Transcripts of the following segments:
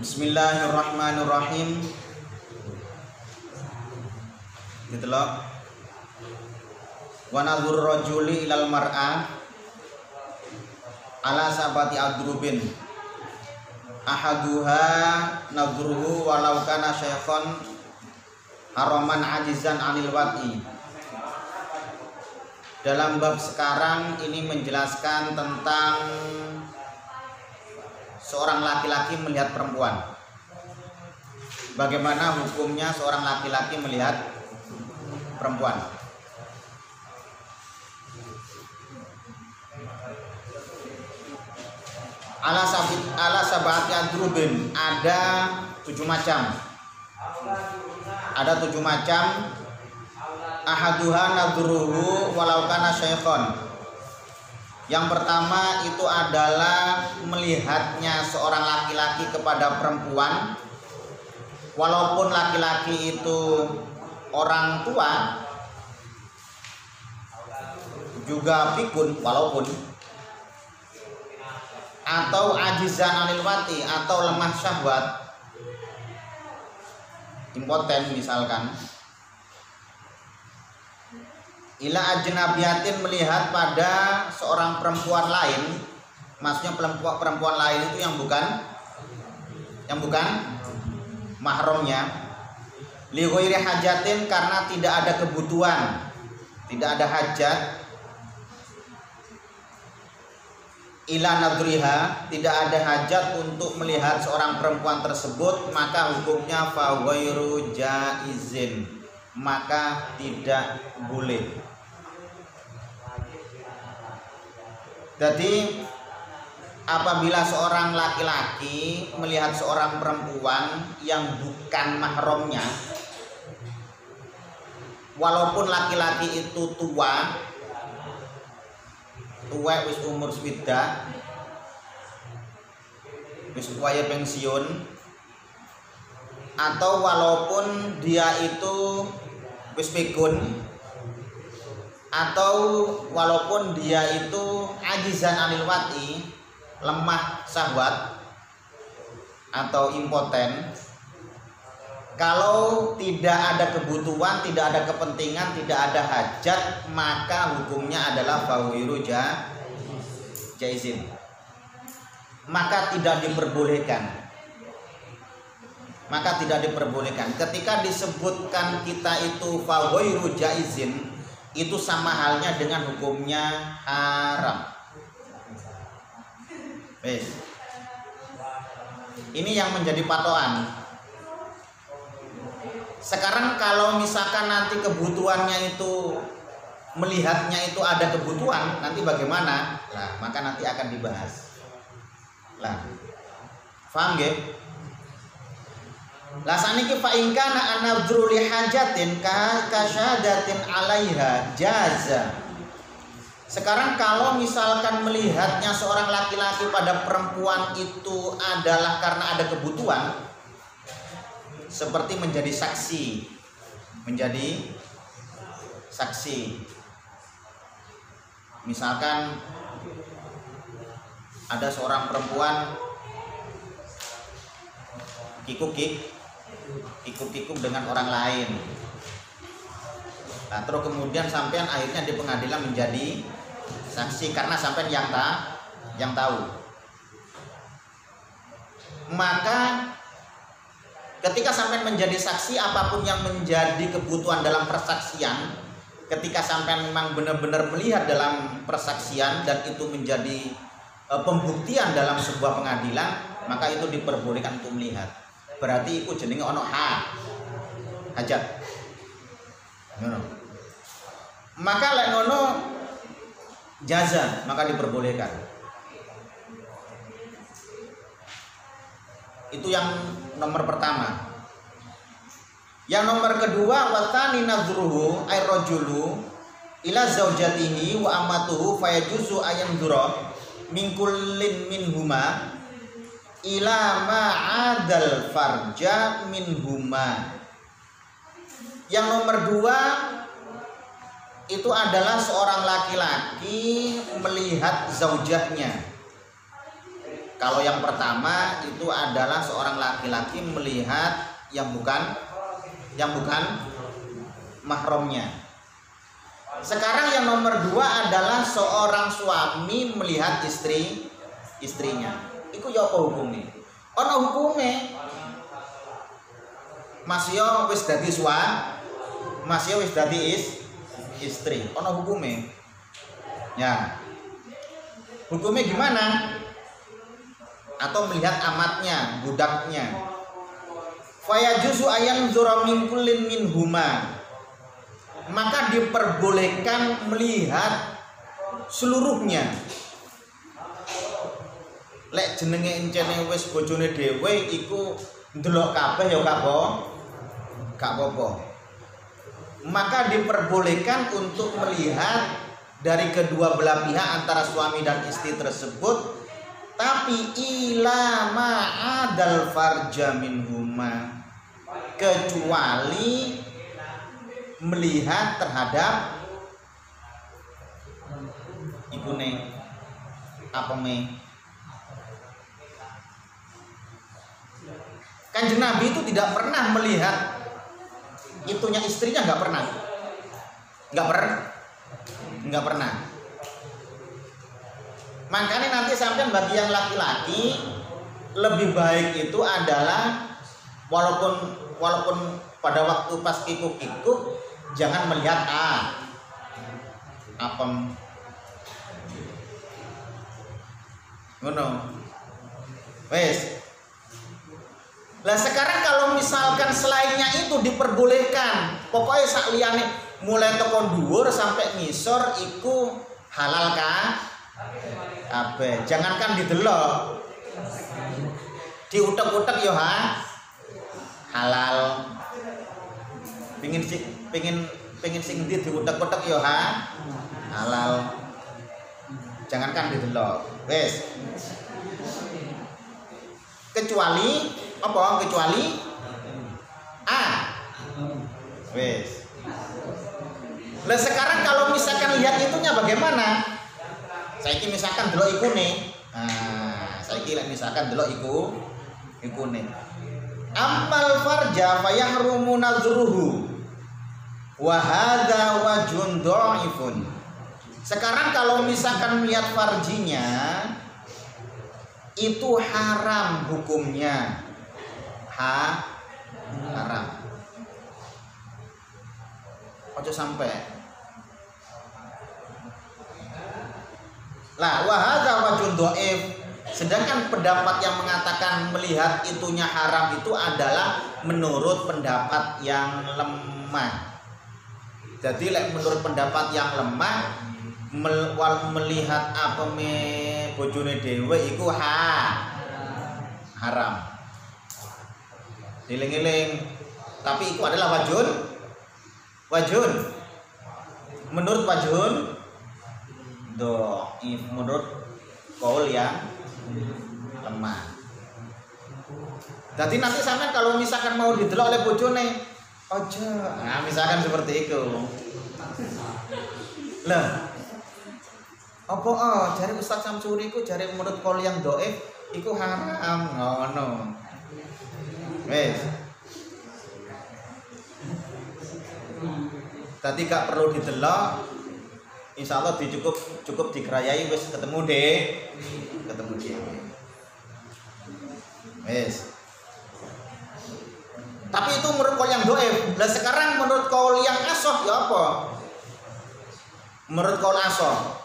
Bismillahirrahmanirrahim. Gitu loh. Wa nadhur rajuli ilal mar'a ala sabati adrubin ahaduha nadruhu walau kana syaikhan haraman ajizan anil wati. Dalam bab sekarang ini menjelaskan tentang seorang laki-laki melihat perempuan. Bagaimana hukumnya seorang laki-laki melihat perempuan? Ala sabati adrubin, ada 7 macam. Ada 7 macam. Ahaduha nadruhu walau kana syaikhan. Yang pertama itu adalah melihatnya seorang laki-laki kepada perempuan, walaupun laki-laki itu orang tua, juga pikun walaupun, atau ajizan anil wati, atau lemah syahwat, impoten misalkan. Ila ajnabiyatin, melihat pada seorang perempuan lain, maksudnya perempuan lain itu yang bukan mahramnya. Li ghairi hajatin, karena tidak ada kebutuhan, tidak ada hajat. Ila nadriha, tidak ada hajat untuk melihat seorang perempuan tersebut, maka hukumnya fa ghairu jaizin, maka tidak boleh. Jadi apabila seorang laki-laki melihat seorang perempuan yang bukan mahramnya, walaupun laki-laki itu tua wis umur swida, wis waya pensiun, atau walaupun dia itu wis pikun, atau walaupun dia itu ajizan anil wati, lemah syahwat atau impoten, kalau tidak ada kebutuhan, tidak ada kepentingan, tidak ada hajat, maka hukumnya adalah fawiru jaizin, maka tidak diperbolehkan. Ketika disebutkan kita itu fawiru jaizin, itu sama halnya dengan hukumnya haram. Ini yang menjadi patokan. Sekarang kalau misalkan nanti kebutuhannya itu, melihatnya itu ada kebutuhan, nanti bagaimana? Nah, maka nanti akan dibahas. Lah, paham nggih? Lah saniki fa in kana an-nadhru li hajatin ka kasyadatin 'alaiha jaza. Sekarang kalau misalkan melihatnya seorang laki-laki pada perempuan itu adalah karena ada kebutuhan, seperti menjadi saksi. Misalkan ada seorang perempuan kikuk dengan orang lain. Nah, terus kemudian sampean akhirnya di pengadilan menjadi saksi karena sampean yang tahu. Maka ketika sampean menjadi saksi, apapun yang menjadi kebutuhan dalam persaksian, ketika sampean memang benar-benar melihat dalam persaksian dan itu menjadi pembuktian dalam sebuah pengadilan, maka itu diperbolehkan untuk melihat. Berarti itu jenenge ono hajat. Ngono. Maka lek ngono jaza, maka diperbolehkan. Itu yang nomor pertama. Yang nomor kedua, watani nadruhu ay rajulu ila zaujatihi wa amatuhu fayajuzu ayam dura min kullin minhuma ila ma'adal farja minhuma. Yang nomor dua itu adalah seorang laki-laki melihat zaujahnya. Kalau yang pertama itu adalah seorang laki-laki melihat yang bukan mahramnya. Sekarang yang nomor 2 adalah seorang suami melihat istrinya. Iku ya apa hukumnya? Ono hukumnya. Masih wis dadi masih wis dadi istri. Ono hukumnya. Ya. Hukumnya gimana? Atau melihat amatnya, budaknya. Fayajuzu ayang zura min kullin minhuma. Maka diperbolehkan melihat seluruhnya. Lek jenenge encene wis bojone dhewe iku ndelok kabeh ya gak apa-apa. Maka diperbolehkan untuk melihat dari kedua belah pihak antara suami dan istri tersebut, tapi ila ma'adal farja minhuma, kecuali melihat terhadap ibune apa me. Kanjeng Nabi itu tidak pernah melihat itunya istrinya, nggak pernah. Makanya nanti sampai bagi yang laki-laki lebih baik itu adalah walaupun pada waktu pas kikuk jangan melihat apem ngono. Wes. Lah sekarang kalau misalkan selainnya itu diperbolehkan, pokoknya sak liyane mulai teko dhuwur sampai ngisor iku halal kan? Kabeh. Jangankan didelok. Diutek-utek yo halal. Pengin sing endi diutek-utek yo halal. Jangankan didelok. Wes. Kecuali apa? Kecuali wes. Lah sekarang kalau misalkan lihat itunya bagaimana? Saiki misalkan delok ikune. Saiki lek misalkan delok ikune. Amal farja fayahrumu nazruhu. Wa hadza wajhun dhaifun. Sekarang kalau misalkan melihat farjinya itu haram hukumnya. Haram. Ojo sampai. Lah wa hadza wajhun dhaif. Sedangkan pendapat yang mengatakan melihat itunya haram itu adalah menurut pendapat yang lemah. Jadi menurut pendapat yang lemah melihat apa bojone dhewe iku haram. Diling-iling. Tapi itu adalah wajhun. Menurut wajhun dhaif, menurut qaul yang lemah. Jadi nanti sampean kalau misalkan mau didelok oleh bojone, ojo. Nah, misalkan seperti itu. Lah, apa jare Ustaz Samsuri iku jare menurut qaul yang dhaif iku haram ngono. Wes. Tadi gak perlu didelok. Insyaallah cukup dikerayai wis ketemu deh. Wes. Tapi itu menurut qaul yang dhaif. Lah sekarang menurut qaul yang ashah ya apa? Menurut qaul ashah.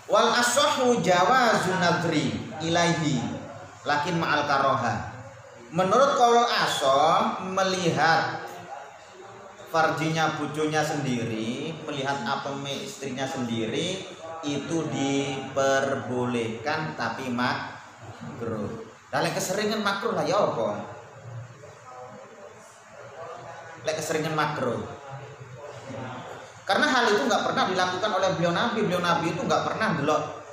Wal ashahhu jawazun nadri ilaihi lakin ma'al karoha. Menurut qaul ashah melihat farjinya bojonya sendiri, melihat apeme istrinya sendiri itu diperbolehkan tapi makruh. Lah keseringan makruh lah ya apa? Keseringan makruh. Karena hal itu nggak pernah dilakukan oleh beliau Nabi. Beliau Nabi itu nggak pernah delok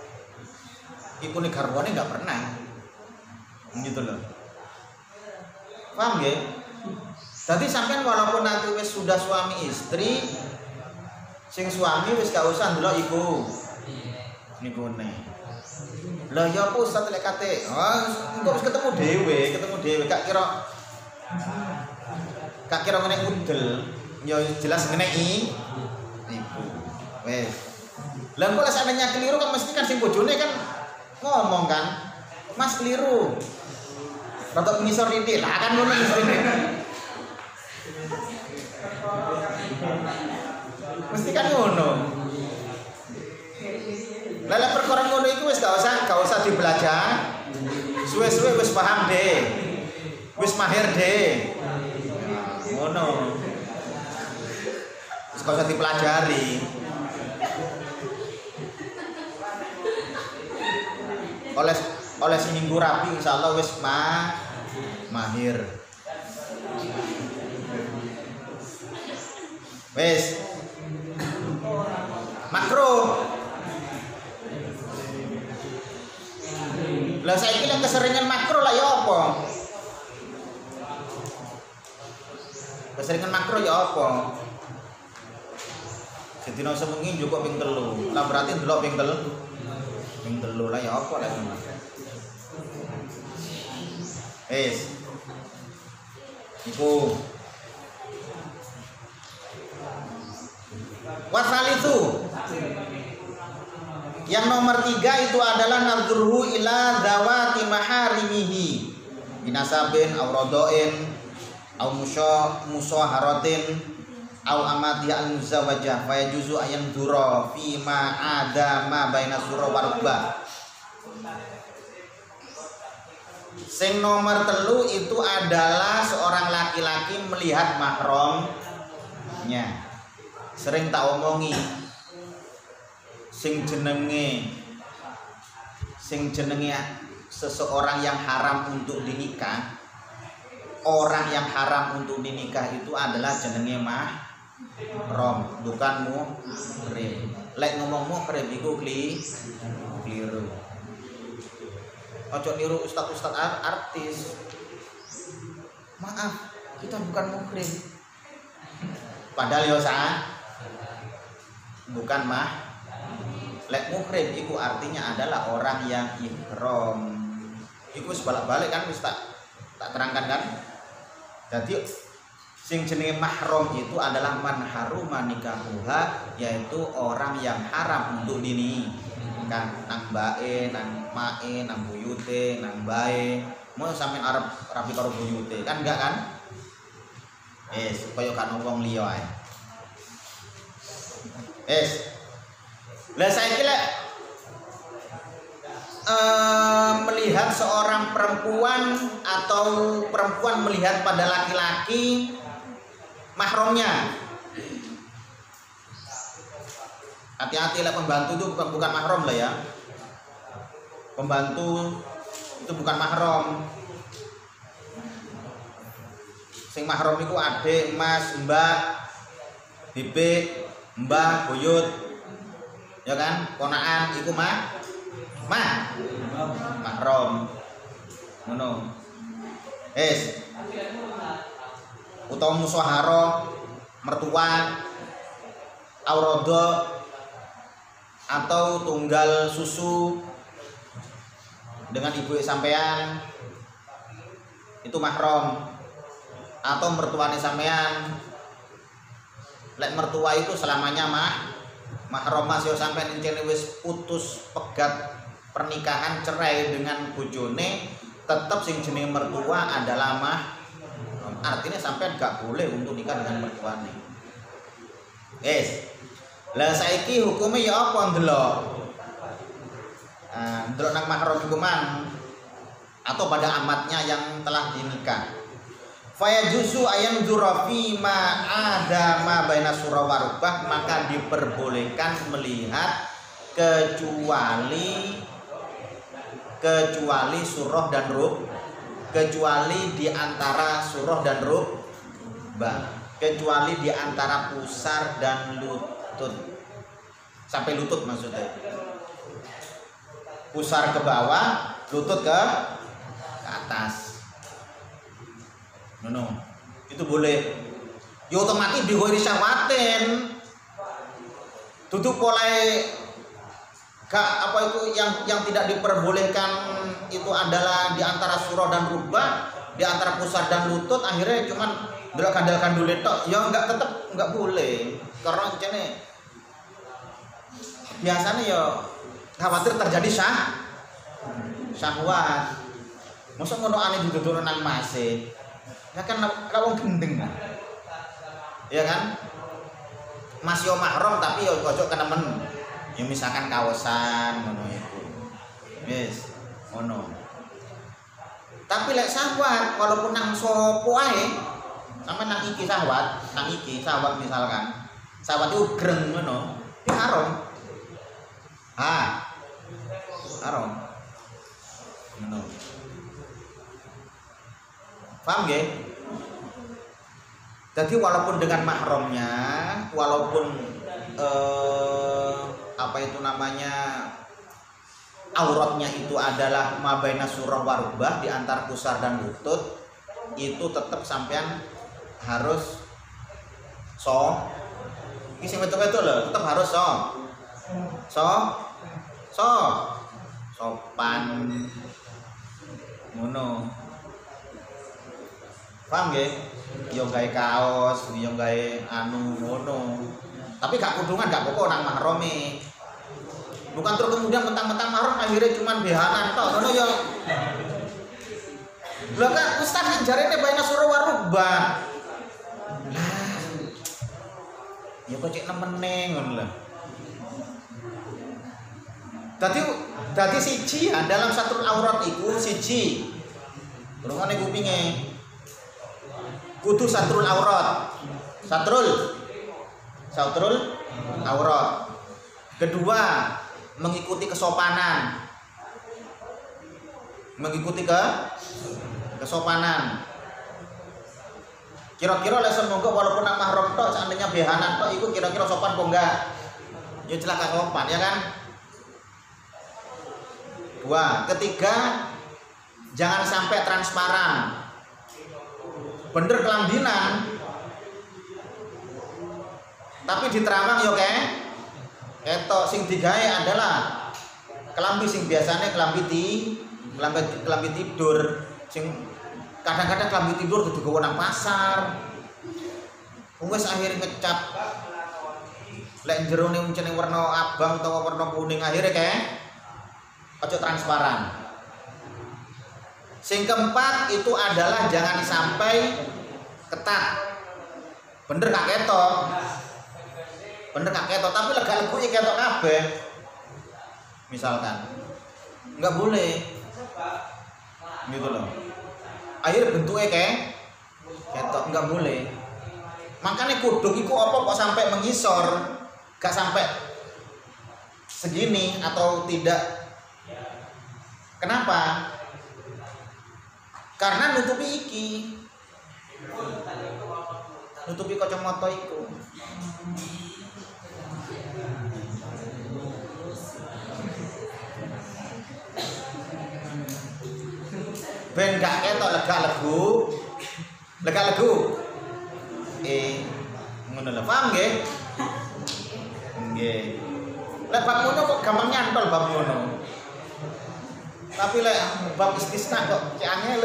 ikune garwane, nggak pernah. Gitu loh. Paham ya? Jadi sampean walaupun nanti wis sudah suami istri, sing suami wis gak usah ndelok iku. Nikune. Lah ya apa Ustaz lek kate. Engko wis ketemu dhewe, gak kira ngene udel. Ya jelas ngene ibu. Wes. Lah kok seandainya keliru kan mesti kan sing bojone kan ngomong kan. Mas keliru. Rada ngisor titik. Lah kan ngono ngisor titik. Mesti kan ngono. Lah perkara ngono iku wis gak usah dibelajar. Suwe-suwe wis paham deh. Wis mahir deh. Ngono. Wis gak usah dipelajari. Oleh seminggu rapi insyaallah wis mahir. Wis. Makro. Lah saiki lek keseringan makro lah ya apa? Keseringan makro ya apa? Sedina sewengi njupuk ping 3. Lah berarti ndelok ping 3 lah ya apa lah ngono. Iku wasalitu. Yang nomor 3 itu adalah nadruhu ila zawati maharimihi binasabin aw rodoin aw musaharatin aw amati al-muzawajah fa yajuzu ayan dura fi ma ada ma baina surah wa rukbah. Sing nomor 3 itu adalah seorang laki-laki melihat mahramnya. Sering tak omongi sing jenenge seseorang yang haram untuk dinikah. Orang yang haram untuk dinikah itu adalah jenenge mahram, bukan muhrim. Lek ngomong muhrim iku keliru. Ojo niru ustaz-ustaz artis. Maaf, kita bukan muhrim. Padahal ya bukan lek muhrim iku artinya adalah orang yang ihram. Iku wis balik-balik kan wis tak terangkan kan. Jadi sing jenenge mahram itu adalah man haruma nikahuha, yaitu orang yang haram untuk dinikah. Nang bae, nang mae, nang buyute, nang bae. Mau sampean arep rapi karo buyute kan enggak kan? Supaya kan wong liya ae. Lah saiki lek melihat seorang perempuan atau perempuan melihat pada laki-laki mahramnya. Hati-hati lah, pembantu itu bukan mahram lah ya. Pembantu itu bukan mahram. Sing mahram itu adik, mas, mbak, bibik, mbah, buyut, ya kan, ponaan, iku mahram, ngono. Utawa musyawarah, mertua, aurodo, atau tunggal susu dengan ibu sampean, itu mahram. Atau mertuane sampean. Lek mertua itu selamanya mahram. Mas yo sampean encene wis putus pegat pernikahan, cerai dengan bojone, tetap sing jenenge mertua adalah mahram. Artinya sampean gak boleh untuk nikah dengan mertuane. Lah saiki hukumnya ya apa ndelok? Ndelok nang mahram iku atau pada amatnya yang telah dinikah. Fayajuzu ayan dzurafi ma ada ma baina surah wa rukbah, maka diperbolehkan melihat kecuali surah dan kecuali di antara surah dan rukbah, kecuali di antara pusar dan lutut. Sampai lutut maksudnya. Pusar ke bawah, lutut ke atas. No, itu boleh. Ya otomatis digoiri syawatin. Duduk mulai apa itu yang tidak diperbolehkan itu adalah di antara surah dan rubah, di antara pusar dan lutut, akhirnya cuman delok kandal-kandul tok, ya tetap enggak boleh. Karena ini biasanya ya khawatir terjadi syahwat. Masa ngono aneh dituduh nang masih. Ya kan kalau gendeng kan. Ya kan? Masih mahram tapi ya ojo kenemen. Ya misalkan kawasan ngono itu. Wis, ngono. Tapi lek syahwat walaupun nang sopo ae, sampe nang iki syahwat misalkan. Syahwat itu greng ngono, itu haram. Haram. Ngono. Paham nggih? Jadi walaupun dengan mahramnya, walaupun apa itu namanya auratnya itu adalah mabaina surah warubah di antar pusar dan lutut, itu tetap sampean harus ini sing betul-betul loh, tetap harus sopan ngono. Paham nggih? Yo gawe kaos, yo gawe anu ngono. Tapi gak kudungan, gak pokok nang mahrame. Bukan terus kemudian mentang-mentang mahram akhirnya cuman behanan tok. Ngono yo. Lah kan ustaz kan jarene baina surah warubah. Lah. Ya kok cek nemene ngono lho. Dadi siji dalam satu aurat iku siji. Rungane kupinge. Kudu satrul aurat. Satrul aurat. Kedua, mengikuti kesopanan. Kesopanan. Kira-kira lek semoga walaupun nang mahram tok seandainya behanan tok iku kira-kira sopan apa enggak? Ya celaka sopan ya kan? Dua, ketiga, jangan sampai transparan. Bener kelambinan tapi diteramang yo ketok sing digawe adalah kelambi sing biasanya kelambi tidur sing kadang-kadang kelambi tidur kudu gawe nang pasar. Wis akhirnya ngecap lek jerone uncene warna abang utawa warna kuning akhirnya ojo transparan. Sing keempat itu adalah jangan sampai ketat. Bener gak ketok? Tapi lega-legu iki ketok kabeh. Misalkan. Enggak boleh. Gitu loh. Akhir bentuknya ketok enggak boleh. Makanya kudung iku apa kok sampai mengisor? Gak sampai segini atau tidak. Kenapa? Karena nutupi kacamata iku. Ben gak ketok lega-legu. Ngono lho, paham nggih? Nggih. Lek bab ngono kok gampang nyantol bab ngono. Tapi lek bab istisna kok cek angel.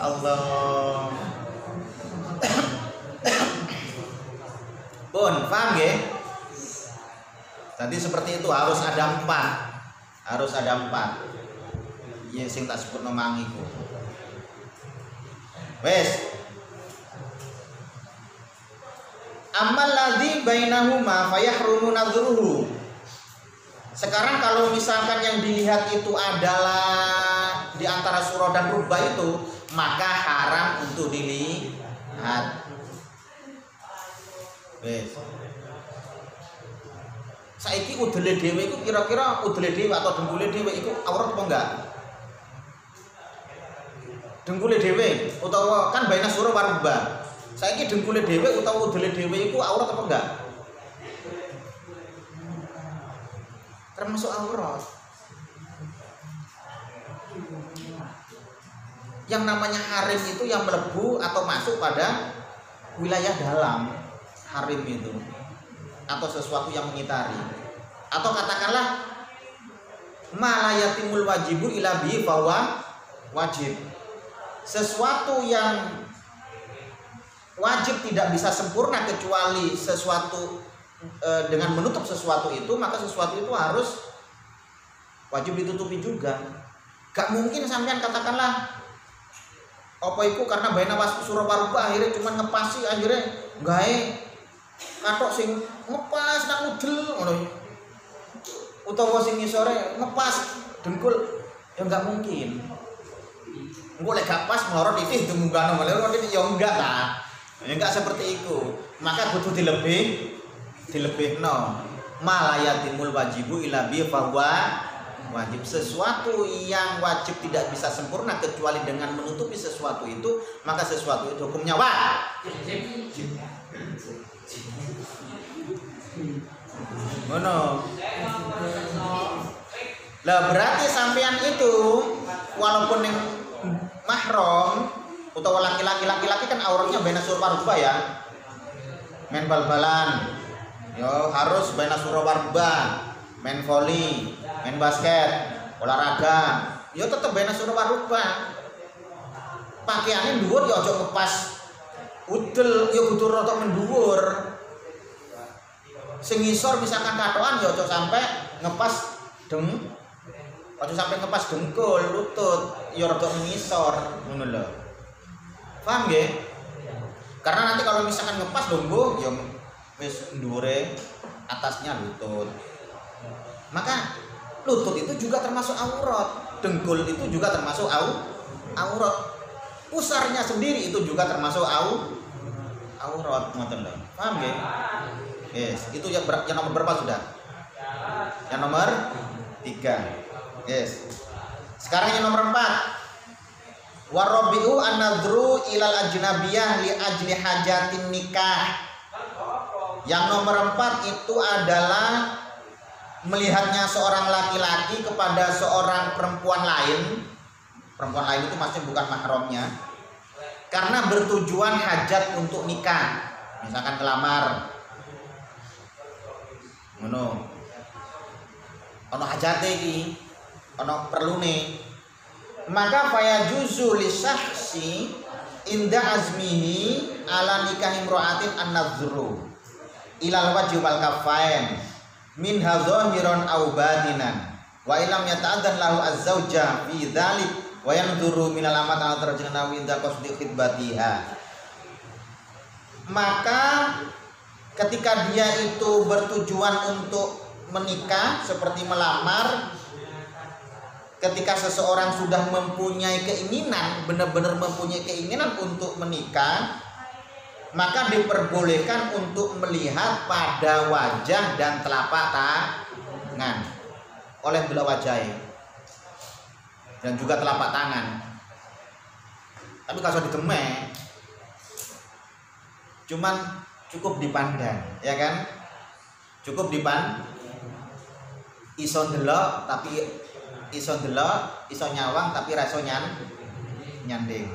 Allah. Pun paham nggih? Tadi seperti itu harus ada 4. Ya sing tak sebut nomang iku. Wes. Amal ladzi bainahuma fayahrumu nadhruhu. Sekarang kalau misalkan yang dilihat itu adalah di antara surah dan rubah itu, maka haram untuk dilihat. Wes. Saiki udele dhewe iku kira-kira udele dhewe atau dengkule dhewe iku aurat apa enggak? Dengkule dhewe utawa kan baina surah warubah. Saiki dengkule dhewe utawa udele dhewe iku aurat apa enggak? Termasuk aurat. Yang namanya harim itu yang melebu atau masuk pada wilayah dalam harim itu. atau sesuatu yang mengitari. Atau katakanlah ma la yatimul wajibu illa bihi bahwa wajib. Sesuatu yang wajib tidak bisa sempurna kecuali sesuatu dengan menutup sesuatu itu, maka sesuatu itu harus wajib ditutupi juga. Gak mungkin sampean katakanlah apa itu karena bayna pas Suraparupa akhirnya cuma ngepasi, akhirnya gawe katok sing ngepas nang udel ngono. Utawa sing ngisore ngepas dengkul, ya enggak mungkin. Engko lek gak pas melorot iki demunggano malah ya enggak ta. Ya enggak seperti itu. Maka kudu dilebihno. Malayatimul wajibu illa bi bahwa wajib. Sesuatu yang wajib tidak bisa sempurna kecuali dengan menutupi sesuatu itu, maka sesuatu itu hukumnya wajib. Ngono. Lah berarti sampean itu walaupun yang mahram utawa laki-laki kan auratnya baina surparba ya. Main bal-balan. Yo harus baina surparba, main voli, main basket, olahraga. Yo tetep baina surparba. Pakaiannya dhuwur yo aja ngepas udel, yo kudu rada mendhuwur. Sing ngisor misalkan katoan ya aja sampai ngepas aja sampai ngepas dengkul, lutut, ya rada ngisor ngono lho. Paham nggih? Karena nanti kalau misalkan ngepas lungguh ya wis ndhuwure atasnya lutut. Maka lutut itu juga termasuk aurat, dengkul itu juga termasuk aurat. Pusarnya sendiri itu juga termasuk aurat, ngoten lho. Paham nggih? Yes, itu yang nomor berapa sudah? Yang nomor 3. Yes. Sekarang yang nomor 4. Warabi'u an-nadhru ilal ajnabiyah li ajli hajatin nikah. Yang nomor 4 itu adalah melihatnya seorang laki-laki kepada seorang perempuan lain. Perempuan lain itu maksudnya bukan mahramnya. Karena bertujuan hajat untuk nikah. Misalkan kelamar. Ngono. Ono hajate iki, ono perlune. Maka fayajuzu li syahsi inda azmihi ala nikah imra'atin an-nadhru ilal wajhi wal kafain min hadzahiran aw batinan wa illam yata'addan lahu az-zawja fi dzalik wa yanzuru min alamat al-tarjana wa inda qasdi khidbatiha. Maka ketika dia itu bertujuan untuk menikah seperti melamar, ketika seseorang sudah mempunyai keinginan, benar-benar mempunyai keinginan untuk menikah, maka diperbolehkan untuk melihat pada wajah dan telapak tangan oleh belah wajah dan juga telapak tangan. Tapi kalau ditemek cuman cukup dipandang, ya kan? Cukup iso ndelok tapi iso nyawang tapi ra iso nyanding.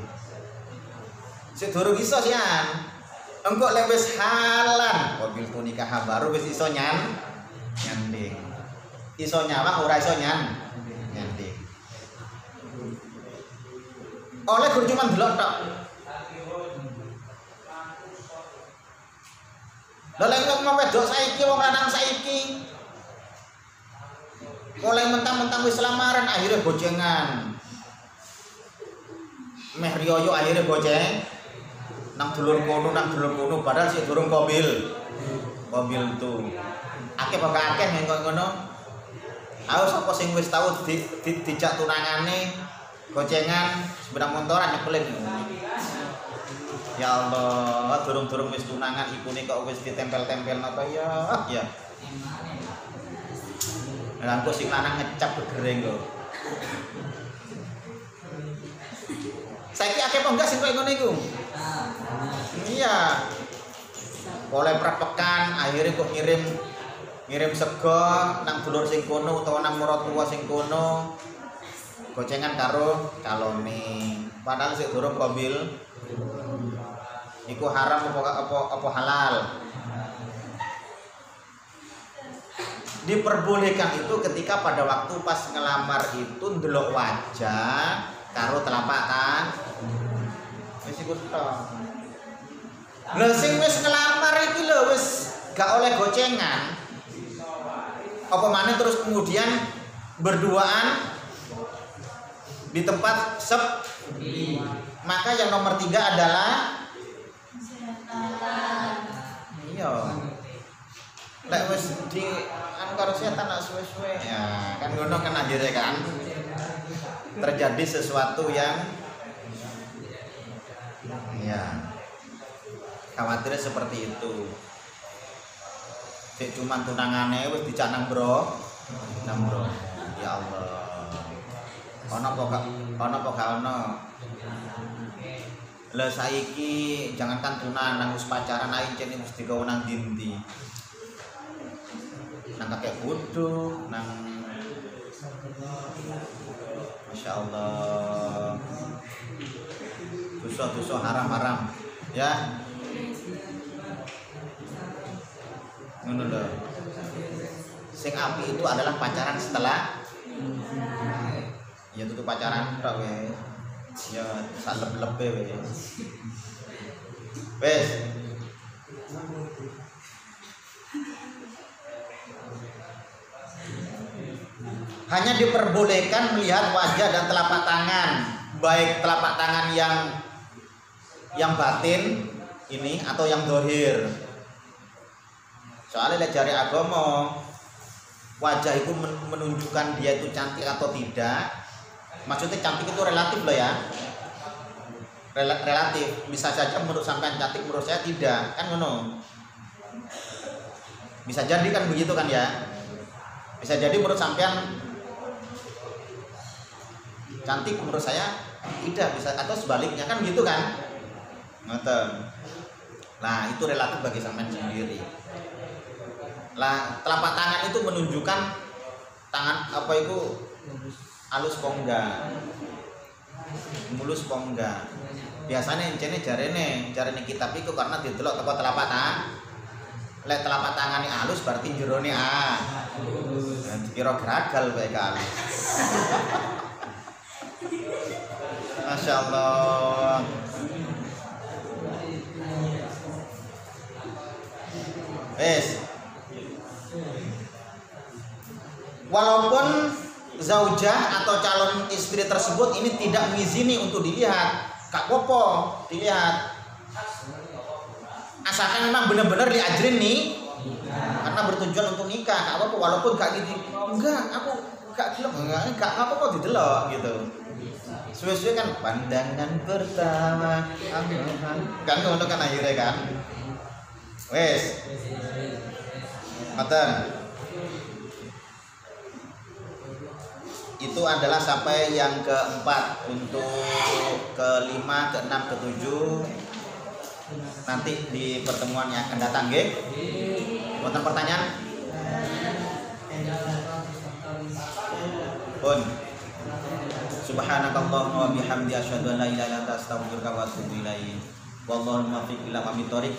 Sik durung iso sian. Engko lek wis halan, mobil nikah baru wis iso nyanding. Iso nyawang ora iso nyanding. Oleh gur cuma ndelok tok. Lah wong wedok saiki wong lanang saiki mulai mentang-mentang wis lamaran akhirnya bocengan. Meh riyo akhirnya goceng nang dulur kono padahal sik durung mobil tuh. Akeh bakal akeh ngono. Ayo sapa sing wis tau dijak tunangane gocengan sepeda motoran nyepelin. Ya Allah, durung wis tunangan ikune kok wis ditempel-tempel napa ya. Lah kok sing lanang ngecap gegering kok. Saiki akeh apa enggak sing koyo ngono iku? Iya. Oleh prapekan akhirnya kok ngirim sego nang dulur sing kono utawa nang maratuwa sing kono. Gocengan karo calone. Padahal sik durung mobil. Iku haram apa halal? diperbolehkan itu ketika pada waktu pas ngelamar itu ndelok wajah karo telapak tangan. Wis iku tok. Lha sing wis ngelamar iki lho wis gak oleh gocengan. Apa maneh terus kemudian berduaan di tempat sepi. Maka yang nomor 3 adalah iya. Lek wis di anu karo setan nak suwe-suwe ya kan ngono kan akhirnya kan terjadi sesuatu yang ya khawatirnya seperti itu. Cek cuman tunangane wis dicanang bro. Ya Allah. Ono apa gak ono? Lah saiki jangankan tunangan wis pacaran ae cene mesti digawe nang ndi-ndi. Nang kakek bodoh, nang Masya Allah. Dosa-dosa haram-haram ya. Ngono lho. Sing api itu adalah pacaran setelah ya tutup pacaran tok we. Ya sak leb-lebe we. Wes. Hanya diperbolehkan melihat wajah dan telapak tangan, baik telapak tangan yang batin ini atau yang dohir. Soalnya lek jari agama wajah itu menunjukkan dia itu cantik atau tidak. Maksudnya cantik itu relatif loh ya. Relatif. Bisa saja menurut sampean cantik, menurut saya tidak. Kan ngono. Bisa jadi kan begitu kan ya. Bisa jadi menurut sampean cantik, menurut saya tidak, bisa atau sebaliknya kan gitu kan. Ngoten. Nah, itu relatif bagi sampean sendiri. Lah, telapak tangan itu menunjukkan tangan apa itu halus apa enggak, mulus apa enggak. Biasanya encene jarene kitab iku karena didelok teko telapak tangan. Lek telapak tangane halus berarti jerone kira gagal bae kali. Masya Allah. Walaupun zaujah atau calon istri tersebut ini tidak mengizini untuk dilihat, gak apa-apa dilihat. Asalkan memang benar-benar diajarin nih, karena bertujuan untuk nikah, gak apa-apa. Walaupun gak gitu, enggak, aku gak gelem, gak apa-apa didelok gitu. Suwe-suwe kan pandangan pertama, kan ngono kan akhirnya kan. Wes, mata. Itu adalah sampai yang keempat. Untuk kelima, keenam, ketujuh nanti di pertemuan yang akan datang, nggih. Wonten pertanyaan? Pun. Subhanakallahumma wa bihamdi asyhadu an la ilaha illa anta astaghfiruka wa atubu ilaik. Wallahu muwaffiq ila aqwamit thoriq.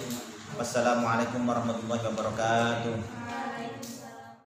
Wassalamualaikum warahmatullahi wabarakatuh.